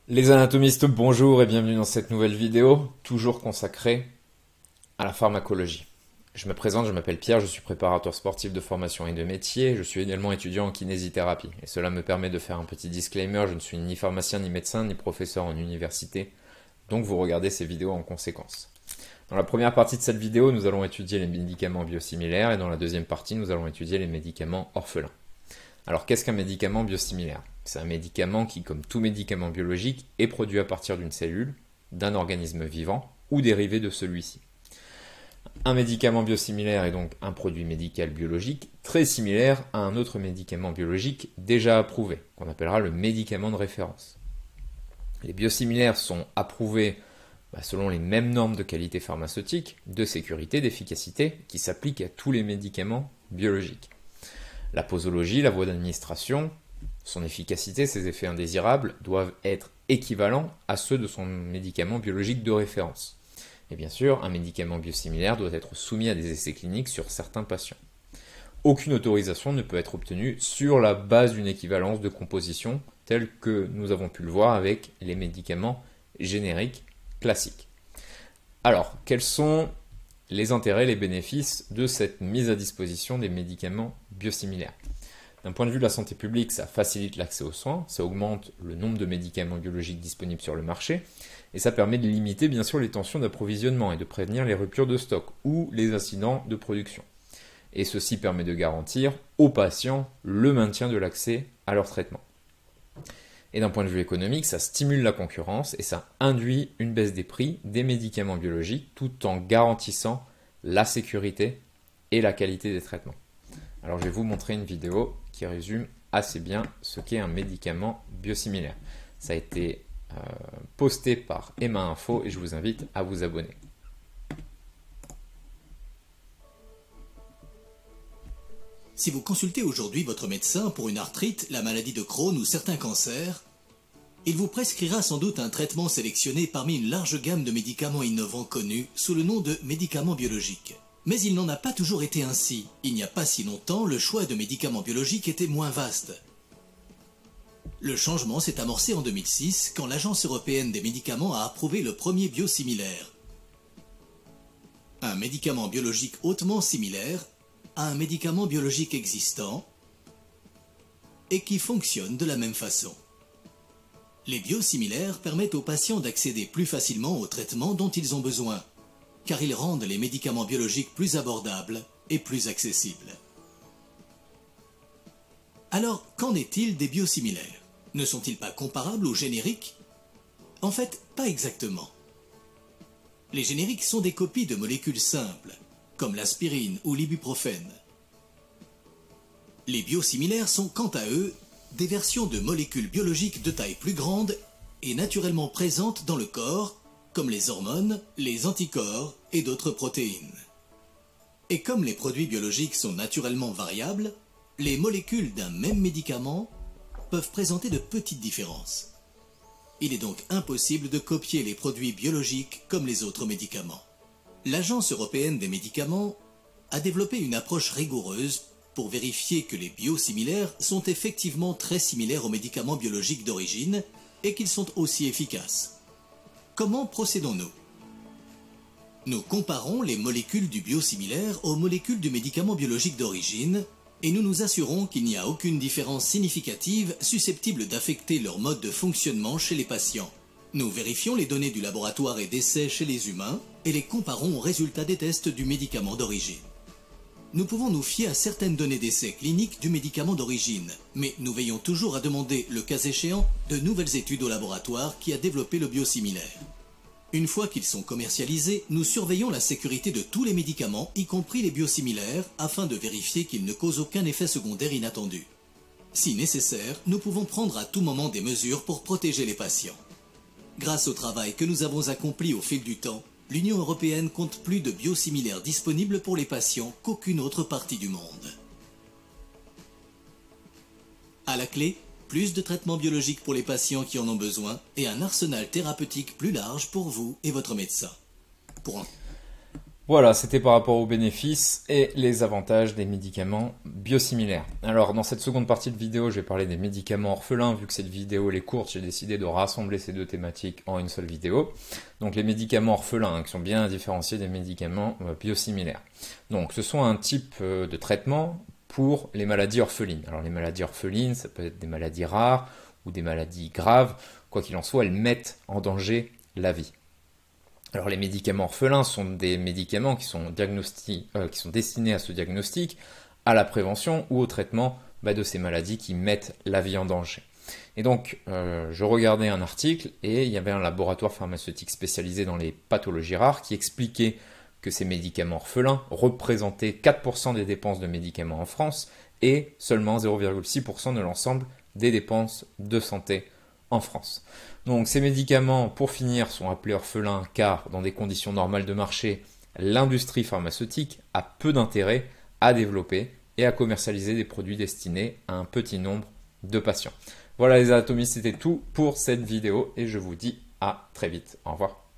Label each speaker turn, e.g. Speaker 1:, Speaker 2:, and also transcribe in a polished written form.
Speaker 1: Les anatomistes, bonjour et bienvenue dans cette nouvelle vidéo, toujours consacrée à la pharmacologie. Je me présente, je m'appelle Pierre, je suis préparateur sportif de formation et de métier, je suis également étudiant en kinésithérapie. Et cela me permet de faire un petit disclaimer, je ne suis ni pharmacien, ni médecin, ni professeur en université, donc vous regardez ces vidéos en conséquence. Dans la première partie de cette vidéo, nous allons étudier les médicaments biosimilaires et dans la deuxième partie, nous allons étudier les médicaments orphelins. Alors qu'est-ce qu'un médicament biosimilaire? C'est un médicament qui, comme tout médicament biologique, est produit à partir d'une cellule, d'un organisme vivant ou dérivé de celui-ci. Un médicament biosimilaire est donc un produit médical biologique très similaire à un autre médicament biologique déjà approuvé, qu'on appellera le médicament de référence. Les biosimilaires sont approuvés selon les mêmes normes de qualité pharmaceutique, de sécurité, d'efficacité qui s'appliquent à tous les médicaments biologiques. La posologie, la voie d'administration, son efficacité, ses effets indésirables doivent être équivalents à ceux de son médicament biologique de référence. Et bien sûr, un médicament biosimilaire doit être soumis à des essais cliniques sur certains patients. Aucune autorisation ne peut être obtenue sur la base d'une équivalence de composition telle que nous avons pu le voir avec les médicaments génériques classiques. Alors, quels sont les intérêts, les bénéfices de cette mise à disposition des médicaments biosimilaires? D'un point de vue de la santé publique, ça facilite l'accès aux soins, ça augmente le nombre de médicaments biologiques disponibles sur le marché, et ça permet de limiter bien sûr les tensions d'approvisionnement et de prévenir les ruptures de stock ou les incidents de production. Et ceci permet de garantir aux patients le maintien de l'accès à leur traitement. Et d'un point de vue économique, ça stimule la concurrence et ça induit une baisse des prix des médicaments biologiques tout en garantissant la sécurité et la qualité des traitements. Alors je vais vous montrer une vidéo qui résume assez bien ce qu'est un médicament biosimilaire. Ça a été posté par Emma Info et je vous invite à vous abonner.
Speaker 2: Si vous consultez aujourd'hui votre médecin pour une arthrite, la maladie de Crohn ou certains cancers, il vous prescrira sans doute un traitement sélectionné parmi une large gamme de médicaments innovants connus sous le nom de médicaments biologiques. Mais il n'en a pas toujours été ainsi. Il n'y a pas si longtemps, le choix de médicaments biologiques était moins vaste. Le changement s'est amorcé en 2006 quand l'Agence européenne des médicaments a approuvé le premier biosimilaire. Un médicament biologique hautement similaire à un médicament biologique existant et qui fonctionne de la même façon. Les biosimilaires permettent aux patients d'accéder plus facilement aux traitements dont ils ont besoin, car ils rendent les médicaments biologiques plus abordables et plus accessibles. Alors, qu'en est-il des biosimilaires? Ne sont-ils pas comparables aux génériques? En fait, pas exactement. Les génériques sont des copies de molécules simples, comme l'aspirine ou l'ibuprofène. Les biosimilaires sont quant à eux des versions de molécules biologiques de taille plus grande et naturellement présentes dans le corps, comme les hormones, les anticorps et d'autres protéines. Et comme les produits biologiques sont naturellement variables, les molécules d'un même médicament peuvent présenter de petites différences. Il est donc impossible de copier les produits biologiques comme les autres médicaments. L'Agence européenne des médicaments a développé une approche rigoureuse pour vérifier que les biosimilaires sont effectivement très similaires aux médicaments biologiques d'origine et qu'ils sont aussi efficaces. Comment procédons-nous? Nous comparons les molécules du biosimilaire aux molécules du médicament biologique d'origine et nous nous assurons qu'il n'y a aucune différence significative susceptible d'affecter leur mode de fonctionnement chez les patients. Nous vérifions les données du laboratoire et d'essais chez les humains et les comparons aux résultats des tests du médicament d'origine. Nous pouvons nous fier à certaines données d'essais cliniques du médicament d'origine, mais nous veillons toujours à demander, le cas échéant, de nouvelles études au laboratoire qui a développé le biosimilaire. Une fois qu'ils sont commercialisés, nous surveillons la sécurité de tous les médicaments, y compris les biosimilaires, afin de vérifier qu'ils ne causent aucun effet secondaire inattendu. Si nécessaire, nous pouvons prendre à tout moment des mesures pour protéger les patients. Grâce au travail que nous avons accompli au fil du temps, l'Union européenne compte plus de biosimilaires disponibles pour les patients qu'aucune autre partie du monde. À la clé, plus de traitements biologiques pour les patients qui en ont besoin et un arsenal thérapeutique plus large pour vous et votre médecin.
Speaker 1: Voilà, c'était par rapport aux bénéfices et les avantages des médicaments biosimilaires. Alors, dans cette seconde partie de vidéo, je vais parler des médicaments orphelins. Vu que cette vidéo elle est courte, j'ai décidé de rassembler ces deux thématiques en une seule vidéo. Donc, les médicaments orphelins, qui sont bien différenciés des médicaments biosimilaires. Donc, ce sont un type de traitement pour les maladies orphelines. Alors, les maladies orphelines, ça peut être des maladies rares ou des maladies graves. Quoi qu'il en soit, elles mettent en danger la vie. Alors les médicaments orphelins sont des médicaments qui sont destinés à ce diagnostic, à la prévention ou au traitement de ces maladies qui mettent la vie en danger. Et donc, je regardais un article et il y avait un laboratoire pharmaceutique spécialisé dans les pathologies rares qui expliquait que ces médicaments orphelins représentaient 4% des dépenses de médicaments en France et seulement 0,6% de l'ensemble des dépenses de santé en France. Donc ces médicaments, pour finir, sont appelés orphelins car, dans des conditions normales de marché, l'industrie pharmaceutique a peu d'intérêt à développer et à commercialiser des produits destinés à un petit nombre de patients. Voilà les anatomistes, c'était tout pour cette vidéo et je vous dis à très vite. Au revoir.